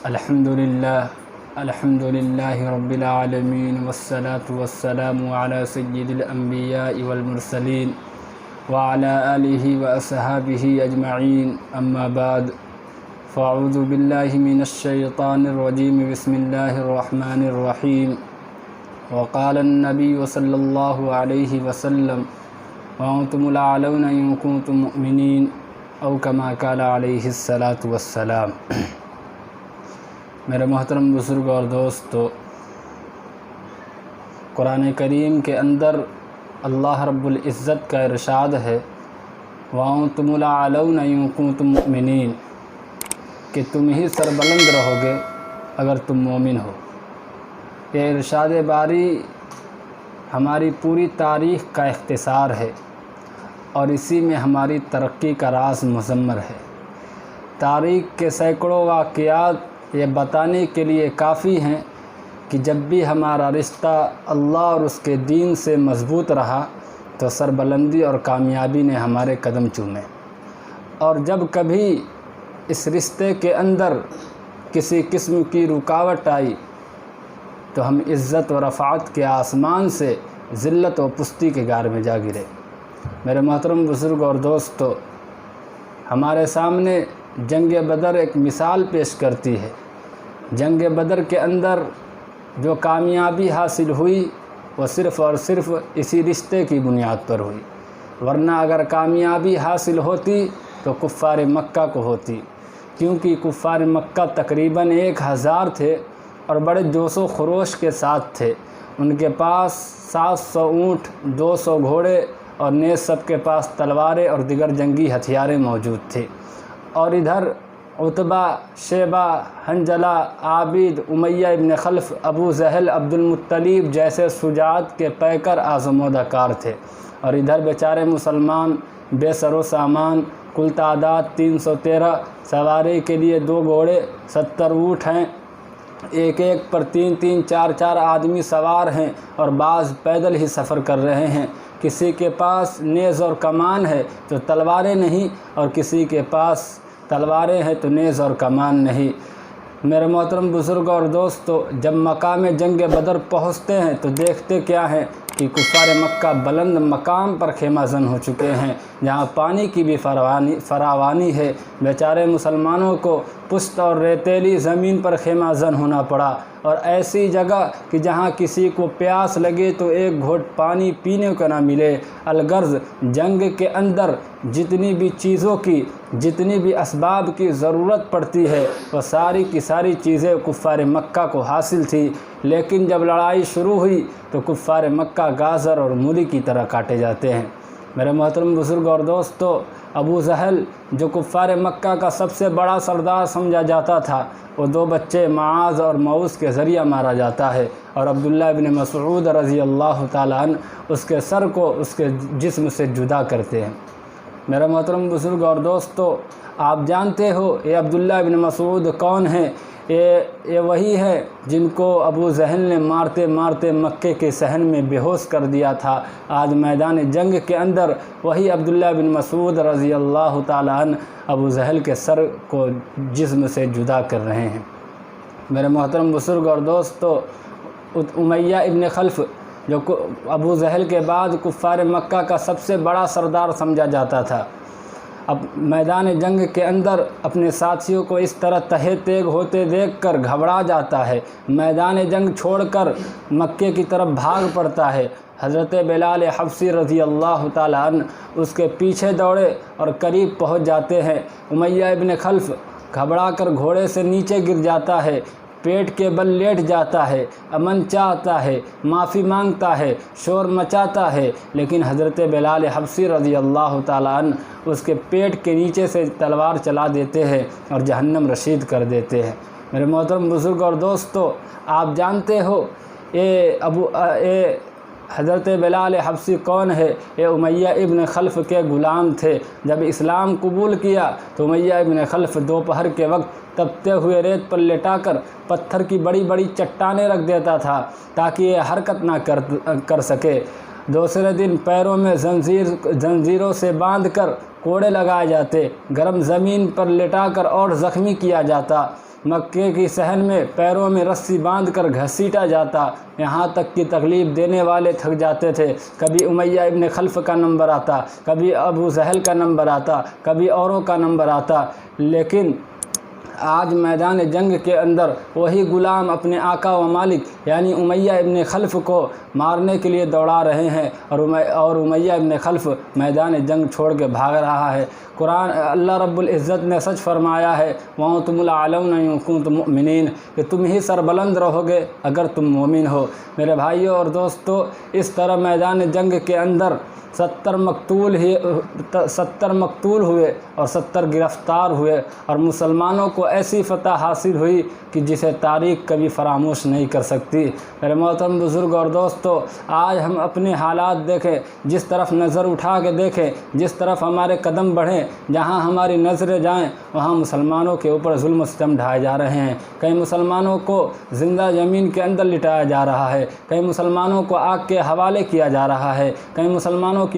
الحمد للہ رب العالمین والصلاة والسلام علی سید الانبیاء والمرسلین وعلی آلہ واصحابہ اجمعین، اما بعد فاعوذ باللہ من الشیطان الرجیم، بسم اللہ الرحمن الرحیم۔ وقال النبی صلی اللہ علیہ وسلم وانتم الاعلون ان کنتم مؤمنین، او کما قال علیہ الصلاۃ والسلام۔ میرے محترم بزرگ اور دوستو، قرآن کریم کے اندر اللہ رب العزت کا ارشاد ہے وَأَنْتُمُ الْأَعْلَوْنَ إِن كُنتُم مُؤْمِنِينَ، کہ تم ہی سربلند رہو گے اگر تم مومن ہو۔ یہ ارشاد باری ہماری پوری تاریخ کا اختصار ہے اور اسی میں ہماری ترقی کا راز مضمر ہے۔ تاریخ کے سینکڑوں واقعات یہ بتانے کے لیے کافی ہیں کہ جب بھی ہمارا رشتہ اللہ اور اس کے دین سے مضبوط رہا تو سربلندی اور کامیابی نے ہمارے قدم چومے، اور جب کبھی اس رشتے کے اندر کسی قسم کی رکاوٹ آئی تو ہم عزت و رفعت کے آسمان سے ذلت و پستی کے غار میں جا گرے۔ میرے محترم بزرگ اور دوستو، ہمارے سامنے جنگ بدر ایک مثال پیش کرتی ہے۔ جنگ بدر کے اندر جو کامیابی حاصل ہوئی وہ صرف اور صرف اسی رشتے کی بنیاد پر ہوئی، ورنہ اگر کامیابی حاصل ہوتی تو کفار مکہ کو ہوتی، کیونکہ کفار مکہ تقریباً 1000 تھے اور بڑے جوش و خروش کے ساتھ تھے۔ ان کے پاس 700 اونٹ، 200 گھوڑے اور نیز سب کے پاس تلواریں اور دیگر جنگی ہتھیاریں موجود تھے، اور ادھر عتبہ، شیبہ، حنظلہ، عابد، امیہ ابن خلف، ابو جہل، عبد المطلب جیسے شجاعت کے پیکر آزمودہ کار تھے، اور ادھر بیچارے مسلمان بے سر و سامان، کل تعداد 313، سواری کے لیے 2 گھوڑے، 70 اونٹ ہیں، ایک پر 3 4 آدمی سوار ہیں، اور بعض پیدل ہی سفر کر رہے ہیں۔ کسی کے پاس نیز اور کمان ہے تو تلواریں نہیں، اور کسی کے پاس تلواریں ہیں تو نیز اور کمان نہیں۔ میرے محترم بزرگ اور دوستو، جب مقام جنگ بدر پہنچتے ہیں تو دیکھتے کیا ہیں کہ کفار مکہ بلند مقام پر خیمہ زن ہو چکے ہیں، جہاں پانی کی بھی فراوانی ہے۔ بیچارے مسلمانوں کو پشت اور ریتیلی زمین پر خیمہ زن ہونا پڑا، اور ایسی جگہ کہ جہاں کسی کو پیاس لگے تو ایک گھونٹ پانی پینے کو نہ ملے۔ الغرض جنگ کے اندر جتنی بھی چیزوں کی، جتنی بھی اسباب کی ضرورت پڑتی ہے وہ ساری کی ساری چیزیں کفار مکہ کو حاصل تھی، لیکن جب لڑائی شروع ہوئی تو کفار مکہ گازر اور مولی کی طرح کاٹے جاتے ہیں۔ میرے محترم بزرگ اور دوستو، ابو جہل جو کفار مکہ کا سب سے بڑا سردار سمجھا جاتا تھا، وہ 2 بچے معاذ اور موس کے ذریعہ مارا جاتا ہے، اور عبداللہ ابن مسعود رضی اللہ تعالیٰ عنہ اس کے سر کو اس کے جسم سے جدا کرتے ہیں۔ میرے محترم بزرگ اور دوستو، آپ جانتے ہو یہ عبداللہ ابن مسعود کون ہیں؟ یہ وہی ہے جن کو ابو جہل نے مارتے مارتے مکے کے صحن میں بے ہوش کر دیا تھا۔ آج میدان جنگ کے اندر وہی عبداللہ بن مسعود رضی اللہ تعالیٰ عنہ ابو جہل کے سر کو جسم سے جدا کر رہے ہیں۔ میرے محترم بزرگ اور دوستو، امیہ ابن خلف جو ابو جہل کے بعد کفار مکہ کا سب سے بڑا سردار سمجھا جاتا تھا، اب میدان جنگ کے اندر اپنے ساتھیوں کو اس طرح تہے تیگ ہوتے دیکھ کر گھبرا جاتا ہے، میدان جنگ چھوڑ کر مکے کی طرف بھاگ پڑتا ہے۔ حضرت بلال حبشی رضی اللہ تعالیٰ عنہ اس کے پیچھے دوڑے اور قریب پہنچ جاتے ہیں۔ امیہ ابن خلف گھبرا کر گھوڑے سے نیچے گر جاتا ہے، پیٹ کے بل لیٹ جاتا ہے، امن چاہتا ہے، معافی مانگتا ہے، شور مچاتا ہے، لیکن حضرت بلال حبشی رضی اللہ تعالیٰ عنہ اس کے پیٹ کے نیچے سے تلوار چلا دیتے ہیں اور جہنم رسید کر دیتے ہیں۔ میرے محترم بزرگ اور دوستو، آپ جانتے ہو یہ حضرت بلال حبشی کون ہے؟ یہ امیہ ابن خلف کے غلام تھے۔ جب اسلام قبول کیا تو امیہ ابن خلف دوپہر کے وقت تپتے ہوئے ریت پر لٹا کر پتھر کی بڑی بڑی چٹانیں رکھ دیتا تھا تاکہ یہ حرکت نہ کر سکے۔ دوسرے دن پیروں میں زنجیروں سے باندھ کر کوڑے لگائے جاتے، گرم زمین پر لٹا کر اور زخمی کیا جاتا۔ مکے کی صحن میں پیروں میں رسی باندھ کر گھسیٹا جاتا، یہاں تک کہ تکلیف دینے والے تھک جاتے تھے۔ کبھی امیہ ابن خلف کا نمبر آتا، کبھی ابو جہل کا نمبر آتا، کبھی اوروں کا نمبر آتا، لیکن آج میدان جنگ کے اندر وہی غلام اپنے آقا و مالک یعنی امیہ ابن خلف کو مارنے کے لیے دوڑا رہے ہیں، اور امیہ ابن خلف میدان جنگ چھوڑ کے بھاگ رہا ہے۔ قرآن اللہ رب العزت نے سچ فرمایا ہے، وَأَنْتُمُ الْأَعْلَوْنَ إِن كُنتُم مُؤْمِنِينَ، کہ تم ہی سربلند رہو گے اگر تم مومن ہو۔ میرے بھائیوں اور دوستو، اس طرح میدان جنگ کے اندر 70 مقتول ہوئے اور 70 گرفتار ہوئے، اور مسلمانوں کو ایسی فتح حاصل ہوئی کہ جسے تاریخ کبھی فراموش نہیں کر سکتی۔ میرے محترم بزرگ اور دوستو، آج ہم اپنے حالات دیکھیں، جس طرف نظر اٹھا کے دیکھیں، جس طرف ہمارے قدم بڑھیں، جہاں ہماری نظریں جائیں، وہاں مسلمانوں کے اوپر ظلم و ستم ڈھائے جا رہے ہیں۔ کئی مسلمانوں کو زندہ زمین کے اندر لٹایا جا رہا ہے، کئی مسلمانوں کو آگ کے حوالے کیا جا رہا ہے، کئی مسلمانوں کی